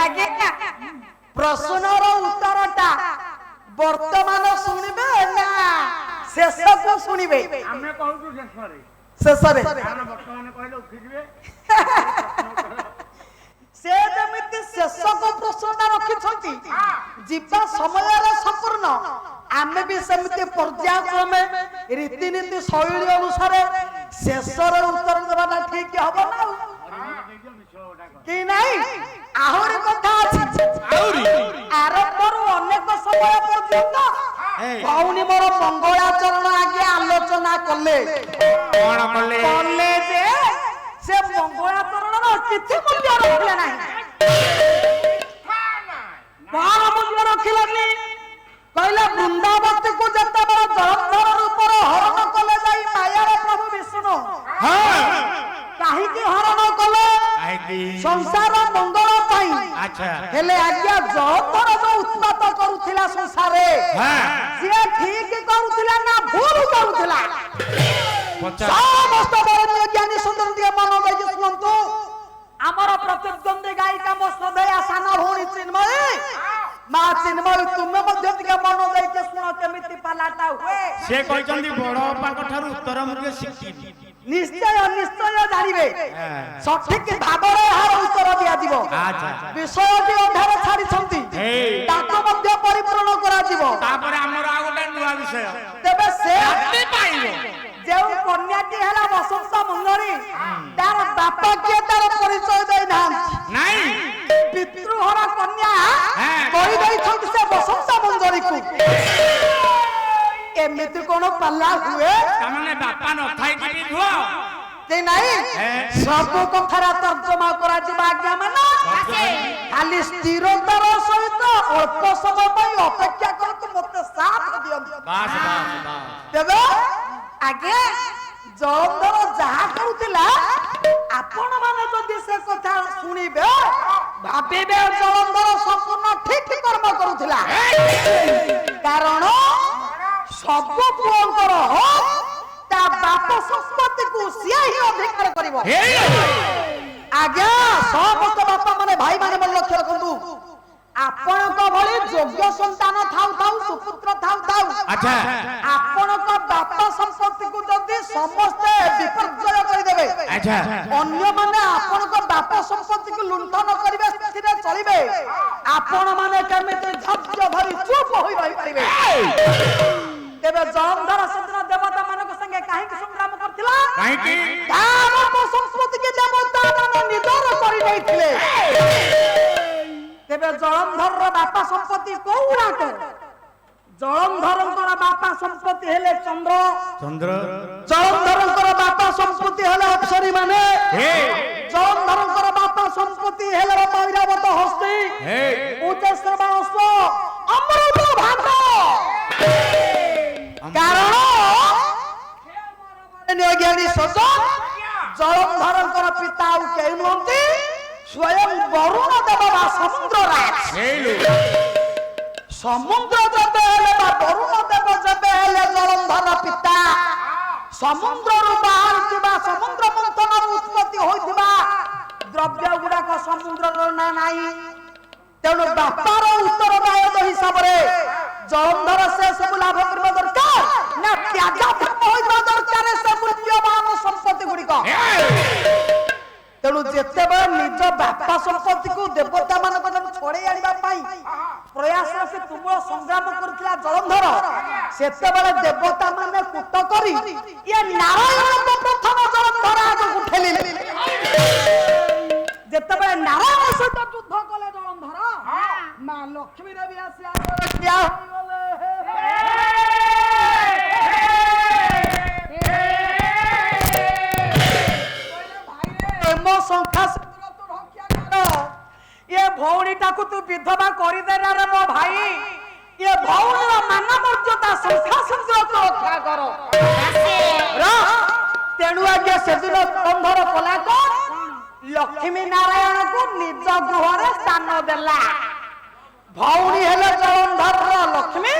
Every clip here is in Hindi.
आज्ञा प्रश्नर उत्तरटा वर्तमान शुणिबे ना शेष को शुणिबे आमे कहू शेषरे शेषरे कारण वर्तमान कहले उठी जिवे से जमिति शेष को प्रश्नटा रखिछंती जीवा समय रे संपूर्ण आमे भी समिति पर्यायक्रमे रीतिनीति शैली अनुसार शेष रे उत्तर देबाटा ठीक हबो ना कि नहीं आहुरी कथा अछि आहुरी आरंभर अनेक समय पर्यंत भौनी मोर मंगलाचरण आगे आलोचना कले कोन कले जे से मंगलाचरण किछि मूल्य रखले नाही बार मूल्य रखिलनी कहले वृंदावती को जत्ता बड़ जलंधर रूप हरण कले जाई मायार प्रभु विष्णु हां काहे की हरण कले संसार मंगल पाई अच्छा हेले आज्ञा जलंधर जो उत्पात करूथिला संसार रे हां से ठीक करूथिला ना भूल करूथिला समस्त बरण्य ज्ञानी सुंदर दिए मन देई सुनंतु हमर प्रतिद्वंदी गायिका मो श्रद्धेया साना भौणी चिन्मयी मां चिन्मयी तुमे मध्य दिए मन देई के सुन केमिति पालाटा हुए से कहचंदी बड़ पाक ठारू उत्तर मुके शिखी निश्चय निश्चय जानिबे सठिक भाबरे हार उत्तर दिया दिबो विषय जे अंधार छाडी छंती ताको मध्य परिपूर्ण करा दिबो तापर हमर आ गोटे नुवा विषय तबे से आते पाइबो जेउ कन्याटी हला वसंत मंगरी तार बापा के तार परिचय देई नाम नाही पितृहरा कन्या कहि देई छंती से वसंत मंगरी को एमिति कोन पल्ला हुए तमने बापा न थाई कि धुआ जे नहीं सब कथारा तर्जमा करा जिबा आज्ञा माना खाली स्थिरतार सहित अल्प समय पई अपेक्षा करत मते साथ दियो बास बास बास देबो आगे जलंधर जहा करूतिला आपण माने जदि से कथा सुनिबे भाबिबे जलंधर संपूर्ण ठीक कर्म करूतिला कारण सब पुअंकर हो ता बाप संपत्ति को सिया ही अधिकार करिवो आज्ञा समस्त बापा माने भाई माने मन लक्ष्य रखंतु आपण को भली योग्य संतान थाउ थाउ सुपुत्र थाउ थाउ अच्छा आपण को बाप संपत्ति को जदी समस्त विपर्जय करि देबे अच्छा अन्य माने आपण को बाप संपत्ति को लुंठन करिवे स्थिर चलिबे आपण माने केमिते धैर्य धरि चुप होई रहि परिबे तेबे जलंधर सदन देवता मानक संगे काहे कि संग्राम करथिला काहे कि बाप संस्कृति के देवता माने निधन करि दैथिले तेबे जलंधर रो बापा संपत्ति कोउरा के जलंधर बापा संपत्ति हेले चंद्र चंद्र जलंधर बापा संपत्ति हेले अप्सरी माने जलंधर बापा संपत्ति हेले पैरावत हस्ती ऊंचे श्रवास्व अमृत भाग कारण ज्ञानी सजन जलंधर पिता के नुहंती स्वयं वरुण देव बा समुद्र राज समुद्र जब हेले बा वरुण देव जब हेले जलंधर पिता समुद्र रु बाहर थिबा समुद्र मंथन उत्पत्ति होइथिबा द्रव्य गुडाक समुद्र रो ना नाही तेणु बापार उत्तरदाय हिसाब रे जलंधर से सब लाभ करबा दरकार ना त्यागा धर्म होइबा दरकार से मूल्यवान संपत्ति गुडी को तेणु जेते बे निज बापा संपत्ति को देवता मानक जन छोड़े आनिबा पाई प्रयास से तुम संग्राम करथिला जलंधर सेते बेले देवता माने कुट करी ये नारायण को प्रथम जलंधर आग उठेली जेते बेले नारायण सहित युद्ध कले जलंधर मां लक्ष्मी देवी आसी आगे क्या मो संख्या से तू रक्षा कर ये भौणीटा को तू विधवा करि देना रे मो भाई ये भौणीर मान मर्यादा संख्या से तू रक्षा करो तेणु आगे से दिन जलंधर कला को लक्ष्मी नारायण को निज गृह रे स्थान देला भौणी हेले जलंधर लक्ष्मी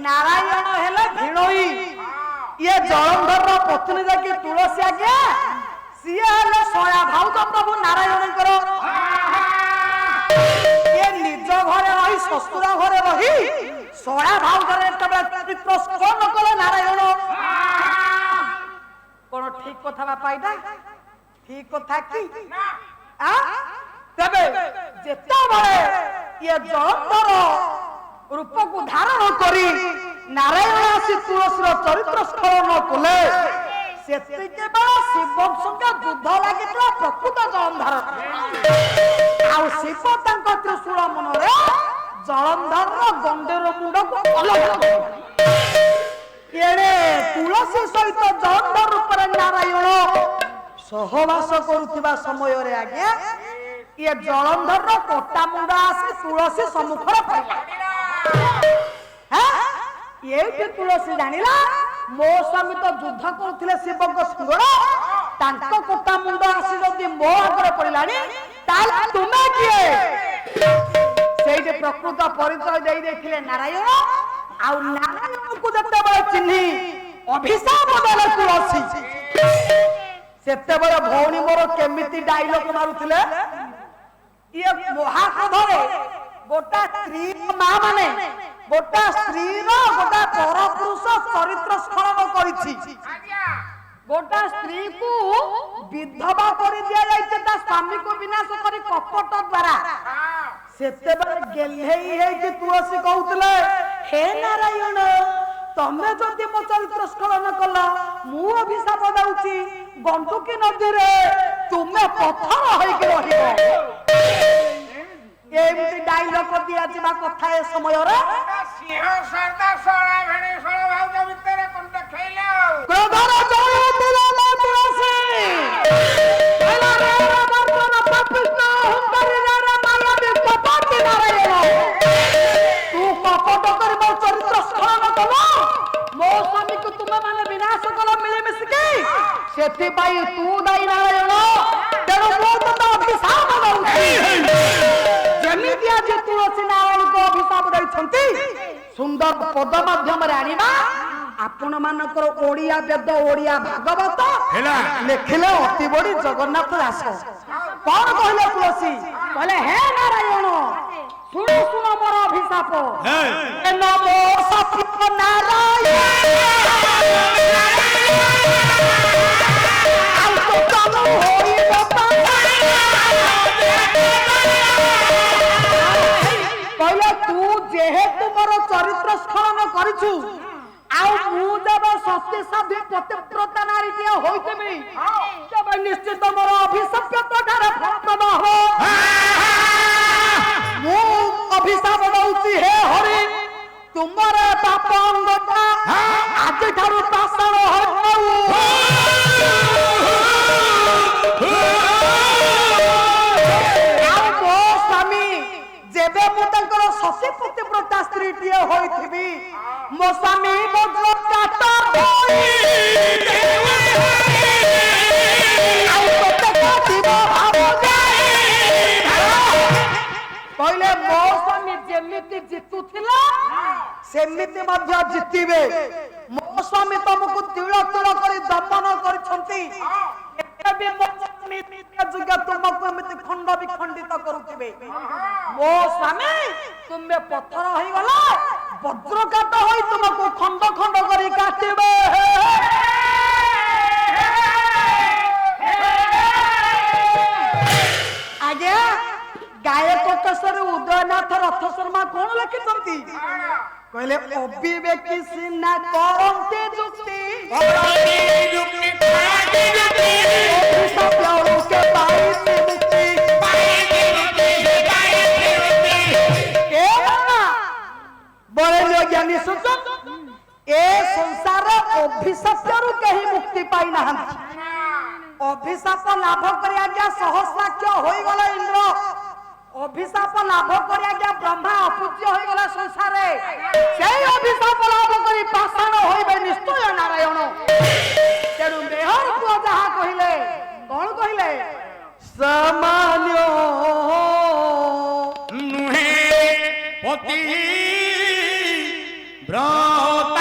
नारायण हेले भिणोई ये जलंधर पत्नी जाके तुलसी आगे सीए हेले सोया भाऊ प्रभु नारायण करो শ্বশুর ঘরে রহি সড়া ভাউজরে তবে চরিত্র স্খলন কলে নারায়ণ কোন ঠিক কথা বাপা এটা ঠিক কথা কি তবে যেতবে ইয়ে জলন্ধর রূপক ধারণ করি নারায়ণ আসি তুলসীর চরিত্র স্খলন কলে সেতিকে বেলা শিব সঙ্গে যুদ্ধ লাগিছিল প্রকৃত জলন্ধর ଆଉ ଶିବ ତାଙ୍କ ତ୍ରିଶୂଳ ମନରେ ଜଳନ୍ଧରର ଗଣ୍ଡେର ମୁଣ୍ଡକୁ ଅଲଗା ଏଣେ ତୁଳସୀ ସହିତ ଜଳନ୍ଧର ରୂପରେ ନାରାୟଣ ସହବାସ କରୁଥିବା ସମୟରେ ଆଜ୍ଞା ଇଏ ଜଳନ୍ଧରର କଟା ମୁଣ୍ଡ ଆସି ତୁଳସୀ ସମ୍ମୁଖରେ ପଡ଼ିଲା ଏଇଠି ତୁଳସୀ ଜାଣିଲା ମୋ ସ୍ୱାମୀ ତ ଯୁଦ୍ଧ କରୁଥିଲେ ଶିବଙ୍କ ସଙ୍ଗର ତାଙ୍କ କଟା ମୁଣ୍ଡ ଆସି ଯଦି ମୋ ଆଗରେ ପଡ଼ିଲାଣି ତାହେଲେ ତୁମେ କିଏ ସେଇଠି ପ୍ରକୃତ ପରିଚୟ ଦେଇ ଦେଇଥିଲେ ନାରାୟଣ ଆଉ ନାରାୟଣକୁ ଯେତେବେଳେ ଚିହ୍ନି ଅଭିଶାପ ଦେଲେ ତୁଳସୀ ସେତେବେଳେ ଭଉଣୀ ମୋର କେମିତି ଡାଇଲଗ ମାରୁଥିଲେ ଇଏ ମହାକ୍ରୋଧରେ ଗୋଟା ସ୍ତ୍ରୀ ମା ମାନେ ଗୋଟା ସ୍ତ୍ରୀର ଗୋଟା ପରପୁରୁଷ ଚରିତ୍ର ସ୍ଖଳନ କରିଛି ଗୋଟା ସ୍ତ୍ରୀକୁ ବିଧବା କରି ଦିଆଯାଇଛି ତା ସ୍ୱାମୀକୁ ବିନାଶ କରି କପଟ ଦ୍ୱାରା ସେତେବେଳେ ଗେହ୍ଲେଇ ହେଇକି ତୁଳସୀ କହୁଥିଲେ ହେ ନାରାୟଣ ତମେ ଯଦି ମୋ ଚରିତ୍ର ସ୍ଖଳନ କଲ ମୁଁ ଅଭିଶାପ ଦଉଛି ଗଣ୍ଡୁକୀ ନଦୀରେ ତୁମେ ପଥର ହେଇକି ରହିବ ଏମିତି ଡାଇଲଗ ଦିଆଯିବା କଥା ଏ ସମୟରେ ସିଂହ ସର୍ଦ୍ଦା ସଳା ଭେଣୀ ସଳ ଭାଉଜ ଭିତରେ କଣ ଦେଖେଇଲେ ଆଉ କ୍ରୋଧର ଜଳୁଥିଲା ମୋ ତୁଳସୀ ହେଲା ରେ ବର୍ତ୍ତମାନ ପାପିଷ୍ଟ ହୁଙ୍କାରିରେ ମାୟାବୀ କପଟି ନାରାୟଣ ତୁ କପଟ କରି ମୋ ଚରିତ୍ର ସ୍ଖଳନ କଲ ମୋ ସ୍ୱାମୀକୁ ତୁମେ ମାନେ ବିନାଶ କଲ ମିଳିମିଶିକି ସେଥିପାଇଁ ତୁ ଦାୟୀ ନାରାୟଣ ତେଣୁ ମୁଁ ତତେ ଅଭିଶାପ ଦଉଛି ଯେମିତି ଆଜି ତୁଳସୀ ନାରାୟଣଙ୍କୁ ଅଭିଶାପ ଦେଇଛନ୍ତି ସୁନ୍ଦର ପଦ ମାଧ୍ୟମରେ ଆଣିବା ଆପଣ ମାନଙ୍କର ଓଡିଆ ବେଦ ଓଡିଆ ଭାଗବତ ଲେଖିଲେ ଅତି ବଡି ଜଗନ୍ନାଥ ଦାସ କଣ କହିଲେ ତୁଳସୀ କହିଲେ ହେ ନାରାୟଣ ଶୁଣ ଶୁଣ ମୋର ଅଭିଶାପ ନମୋ ସତ୍ୟ ନାରାୟଣ ଆଉ ତ ଚାଲୁ ହୋଇବ କହିଲେ ତୁ ଯେହେତୁ ମୋର ଚରିତ୍ର ସ୍ଖଳନ କରିଛୁ ଆଉ ମୁଁ ଯେବେ ସତ୍ୟ ସାଧ୍ୟ ପତିବ୍ରତା ନାରୀଟିଏ ହୋଇଥିବି ତେବେ ନିଶ୍ଚିତ ମୋର ଅଭିଶାପ ଠାରେ ଫଳପ୍ରଦ ହବ ମୁଁ ଅଭିଶାପ ଦଉଛି ହେ ହରି ତୁମର ପାପ ଅଙ୍ଗଟା ଆଜିଠାରୁ ପାଷାଣ ହଉ ଯେବେ ମୁଁ ତାଙ୍କର ଶଶୀ ପତିବ୍ରତା ସ୍ତ୍ରୀଟିଏ ହୋଇଥିବି ମୋ ସ୍ୱାମୀ ବଜ୍ର କାଟ କହିଲେ ମୋ ସ୍ୱାମୀ ଯେମିତି ଜିତୁଥିଲା ସେମିତି ମଧ୍ୟ ଜିତିବେ ମୋ ସ୍ୱାମୀ ତମକୁ ତିଳ ତିଳ କରି ଦମନ କରିଛନ୍ତି ତୁମକୁ ଏମିତି ଖଣ୍ଡ ବିଖଣ୍ଡିତ କରୁଥିବେ ମୋ ସ୍ୱାମୀ ତୁମେ ପଥର ହେଇଗଲ ବଜ୍ରକାଟ ହୋଇ ତୁମକୁ ଖଣ୍ଡ ଖଣ୍ଡ କରି କାଟିବେ ଆଜ୍ଞା ଗାୟକ କେଶରୀ ଉଦୟନାଥ ରଥ ଶର୍ମା କଣ ଲେଖିଛନ୍ତି କହିଲେ ଅବିବେକୀ ସିନା କରନ୍ତି ଯୁକ୍ତି ଜ୍ଞାନୀ ଏ ସଂସାର ଅଭିଶାପରୁ କେହି ମୁକ୍ତି ପାଇନାହାନ୍ତି ଅଭିଶାପ ଲାଭ କରି ଆଜ୍ଞା ସହସ୍ରାକ୍ଷ ହୋଇଗଲେ ଇନ୍ଦ୍ର ଅଭିଶାପ ଲାଭ କରି ଆଜ୍ଞା ବ୍ରହ୍ମା ଅପୂଜ୍ୟ ହୋଇଗଲା ସଂସାରରେ ସେଇ ଅଭିଶାପ ଲାଭ କରି ପାଷାଣ ହୋଇବେ ନିଶ୍ଚୟ ନାରାୟଣ ତେଣୁ ମେହର ପୁଅ ଯାହା କହିଲେ କଣ କହିଲେ ସାମାନ୍ୟ ନୁହେଁ ପତି ବ୍ରତ